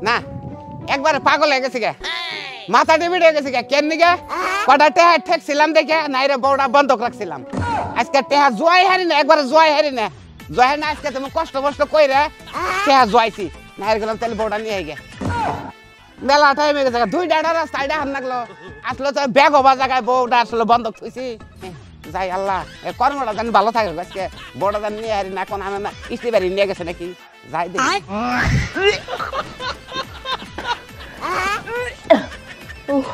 না একবারে পাগল হয়ে গেছে গে মাথা টিভিড হয়ে গেছে গে কেন নিগে কটা টেহা ঠেকছিলাম দেখে নাইরে বউটা বন্ধক রাখছিলাম আজকে টেহা জয় হারি না একবারে জয় হারি না জয় হারি না আজকে তুমি কষ্ট কইরা টেহা জয়ছি নাইরে গেলাম তাহলে বউটা নিয়ে গে মেলা টাইম হয়ে গেছে দুই ডাটা রাস্তা এটা হান লাগলো আসলে তো ব্যাগ হবার জায়গায় বউটা আসলে বন্ধক থুইছি যাই আল্লাহ এ কর্মটা জানি ভালো থাকে আজকে বউটা জানি নিয়ে হারি না কোন আনা না ইস্তি বাড়ি নিয়ে গেছে নাকি যাই দেখি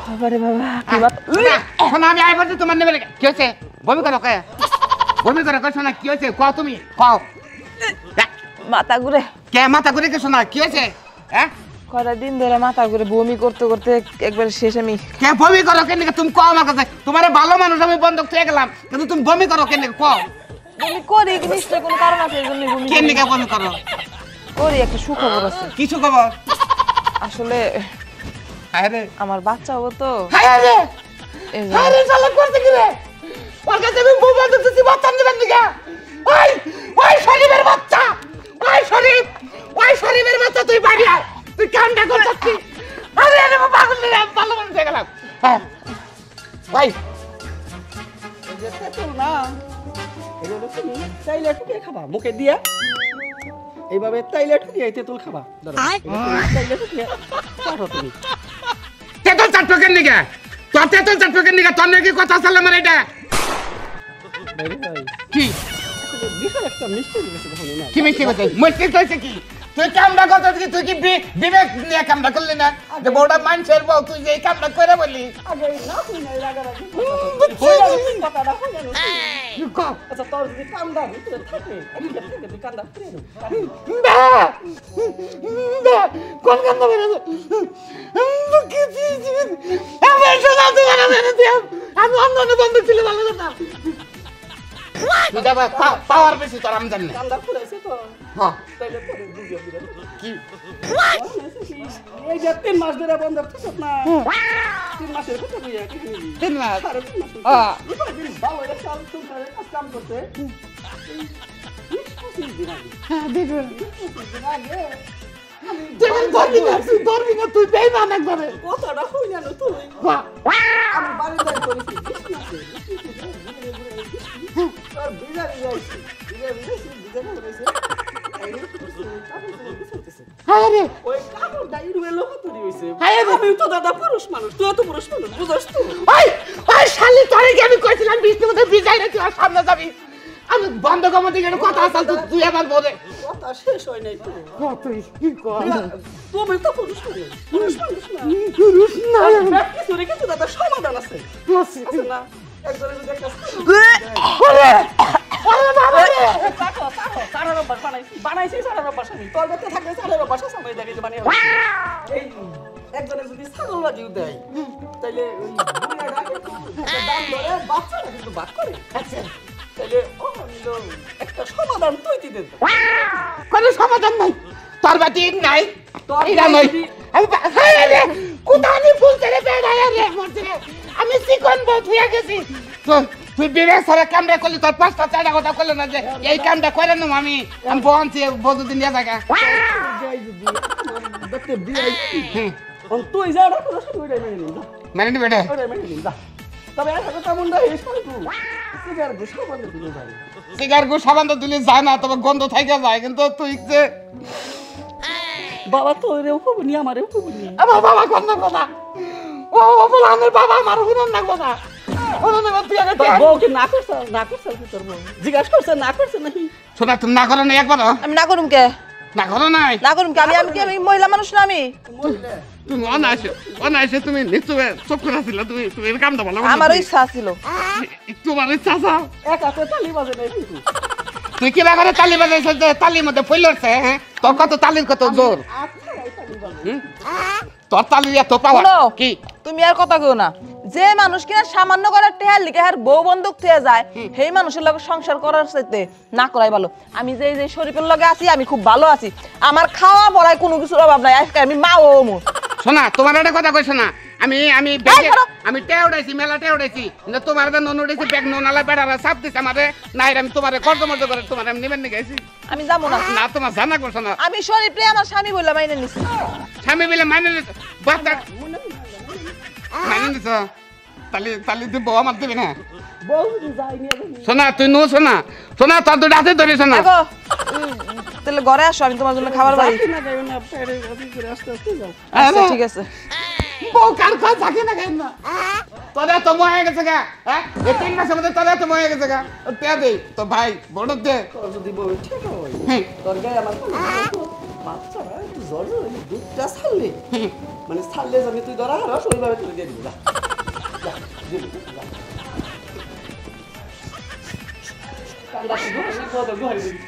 বাবারে বাবা কি বাত শোনা আমি আই বলছি তোমার নেবে কি হয়েছে বমি করো কে বমি করো কে শোনা কি হয়েছে কও তুমি কও মাথা ঘুরে কে মাথা ঘুরে কে শোনা কি হয়েছে হ্যাঁ কয়টা দিন ধরে মাথা ঘুরে বমি করতে করতে একবার শেষ আমি কে বমি করো কেন তুমি কও আমার কাছে তোমার ভালো মানুষ আমি বন্ধক থেকে গেলাম কিন্তু তুমি বমি করো কেন কও বমি করি কি নিশ্চয় কোনো কারণ আছে এজন্য বমি কেন কে বমি করো করি একটা সুখবর আছে কিছু খবর আসলে আরে আমার বাচ্চা হবো তো আরে আরে চালা করতে কি রে ওর কাছে আমি বউ বন্ধক দিছি বাচ্চা নেবেন দিকে ওই ওই শরীফের বাচ্চা ওই শরীফের বাচ্চা তুই বাড়ি আয় তুই কামটা করছিস আরে আরে পাগল রে ভালো মানুষ হয়ে গেলাম ভাই যেতে তো না এগুলো তুমি তাইলে টুকে খাবা মুখে দিয়া এইভাবে তাইলে টুকে তেঁতুল খাবা ধরো তাইলে টুকে চাটো তুমি তেঁতুল চাট্টো কেন নিগা তোর তেঁতুল চাট্টো কেন নিগা তোর নাকি কথা চলে আমার এটা বাইরে ভাই কি বিশাল একটা মিস্টেক হয়েছে তখন না কি মিষ্টি কথা মুশকিল হয়েছে কি তুই কামটা করতে তুই কি বিবেক নিয়ে কামটা করলি না যে বউটা মানুষের বউ তুই যে এই কামটা করে বললি আগে না তুই না রাগারাগি কথাটা হয়ে গেল আচ্ছা তোর যদি কামটা ভিতরে থাকে তুই কান্দা ফিরে কোন কামটা বেরো আমি অন্য বন্ধু ছিল ভালো কথা তুই যাবা পাওয়ার বেশি তোর আমি জানি না কান্দা ফুরাইছে তো হ্যাঁ তাইলে তোরে বুঝিয়ে দিলাম কি এই যে 3 মাস ধরে বন্ধ করছিস না 3 মাসের কথা কইয়া কি নিবি 3 মাস 3.5 মাস বাবা এটা সাল তো কাম করতে তুই বেইমান একবারে কথাটা হই না তুই আমি বাড়ি যাই করেছি আর বিজারি যাইছি বিজারি করেছে আরে ওই কাপড়টা ইরুয়েলো কতরি হইছে আরে আমি তো দাদা পুরুষ মানুষ তুই তো পুরুষ মানুষ বুঝছস তো ওই ওই শালি তোরে কি আমি কইছিলাম বৃষ্টির মধ্যে ভিজাই না তুই আর সামনে যাবি আমি বন্ধ কম দিকে কথা আসল তুই আমার বলে কথা শেষ হয় নাই তো তুই কি কর তুমি তো পুরুষ মানুষ পুরুষ মানুষ না পুরুষ না কিছু রে কিছু দাদা সমাধান আছে আছে না একজনের যদি একটা আরে আরে বাবা রে সারা রব্বার বানাইছি সারা রব্বার স্বামী তোর কাছে থাকলে সারা রব্বার সময় দেখে যে বানিয়ে এই একজনের যদি ছাগল লাগিয়ে দেয় তাইলে ওই বুড়িয়াটা কিন্তু একটা দাম ধরে বাচ্চারা কিন্তু বাদ করে আচ্ছা তাইলে ও নিল একটা সমাধান তুই দিতে কোনো সমাধান নাই তোর বাতি নাই তোর এটা নাই আমি আরে কোথানি ফুল ছেড়ে বেড়ায় রে মরছে আমি চিকন বউ থুয়া গেছি তো তুই বিবেক সারা কামটা করলি তোর পাঁচটা চারটা কথা করলে না যে এই কামটা করে নেব আমি বলছি বদুদিন নিয়ে জায়গা যাই যদি দেখতে বিয়ে তুই যা রাখো ওইটাই মেনে নিন মানে নি বেটা ওইটাই মেনে নিন তবে একটা কথা মনে রাখিস সিগার গোসা বন্ধ দিলে যাই সিগার গো সাবান তো দিলে যায় না তবে গন্ধ থাইকা যায় কিন্তু তুই যে বাবা তো রে উপবনি আমারে উপবনি আমার বাবা কোন কথা ও বলে আমার বাবা আমার হুনন না কথা হুনন না তুই আগে তোর বউকে না করছ কি তোর বউ জিজ্ঞাসা করছে না করছে নাকি শোনা তুমি না করো না একবার আমি না করুম কে না করো নাই না করুম কে আমি মহিলা মানুষ না আমি তুমি অনাইছে তুমি নিশ্চয় চোখ করে ছিল তুমি এর কামটা ভালো আমার ইচ্ছা ছিল তোমার ইচ্ছা আছে এক হাতে তালি বাজে নাই কিন্তু তুই কি করে তালি বাজাইছ যে তালির মধ্যে ফুলছে হ্যাঁ তোর কত তালির কত জোর তোর তালির এত পাওয়ার কি তুমি আর কথা কও না যে মানুষ কিনা সামান্য করার টেহার লিখে আর বউ বন্ধক থেকে যায় সেই মানুষের লগে সংসার করার চাইতে না করাই ভালো আমি যে শরীফের লগে আছি আমি খুব ভালো আছি আমার খাওয়া পড়ায় কোনো কিছুর অভাব নাই আজকে আমি মা ও মু শোনা তোমার একটা কথা কইছ না আমি ব্যাগে আমি টেয়া উঠাইছি মেলা টেয়া উঠাইছি না তোমার দা নন উঠাইছি ব্যাগ ননালা বেড়ারা চাপ দিছে আমারে নাই আমি তোমারে কর্জ মর্জ করে তোমার আমি নিবেন গেছি আমি যাবো না না তোমার জানা করছ না আমি শরীফরে আমার স্বামী বলে মাইনে নিছি স্বামী বলে মানে বাচ্চা মানে নিছ তালি দিব আমার দিবি না বউ যদি যাই নিয়ে যাবি শোনা তুই নো শোনা শোনা তোর দুটো হাতে ধরিস না আগো তাহলে ঘরে আসো আমি তোমার জন্য খাবার বাড়ি যাই না যাই না পেরে আদি করে আস্তে আস্তে যাও আচ্ছা ঠিক আছে বউ কার কাজ থাকে না কেন না তোরা তো মরে গেছে গা হ্যাঁ এই 3 মাসের মধ্যে তোরা তো মরে গেছে গা তে দে তো ভাই বড় দে তোর যদি বউ ঠিক হয় তোর গায়ে আমার বাচ্চা জ্বর দুধটা ছাড়লে মানে ছাড়লে যদি তুই ধরা হারাস ওইভাবে তুলে দিয়ে দিবি যা যা দিবি যা কান্দা শুধু আমি কত ঘরে দিবি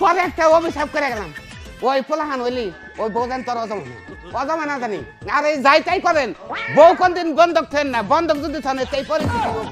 পরে একটা অভিশাপ করে গেলাম ওই পোলাহান হইলি ওই বউদান তোর অজমানা জানি আর এই যাই তাই করেন বউ কোনদিন বন্ধক থেন না বন্ধক যদি থানে সেই পরিস্থিতি হবো